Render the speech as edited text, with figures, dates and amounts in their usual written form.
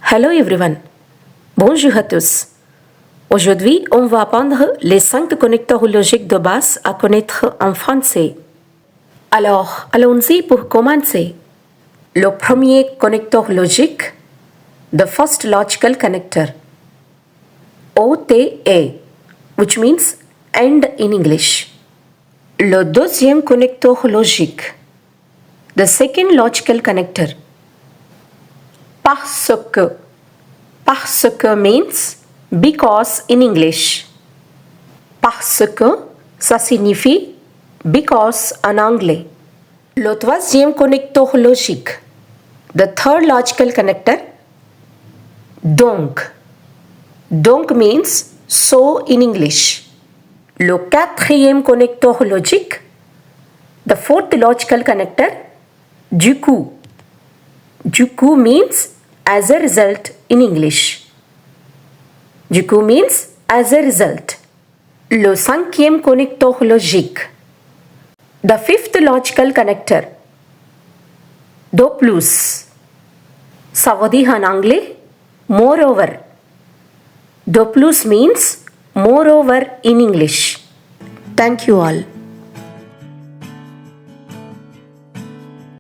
Hello everyone, bonjour à tous. Aujourd'hui, on va apprendre les 5 connecteurs logiques de base à connaître en français. Alors, allons-y pour commencer. Le premier connecteur logique, the first logical connector, OTA, which means end in English. Le deuxième connecteur logique, the second logical connector, parce que. Parce que means because in English. Parce que, ça signifie because en anglais. Le troisième connecteur logique, the third logical connector, donc. Donc means so in English. Le quatrième connecteur logique, the fourth logical connector, du coup. Du coup means as a result in English. Du coup means as a result. Le cinquième connecteur logique, the fifth logical connector, de plus. Ça veut dire en anglais moreover. De plus means moreover in English. Thank you all.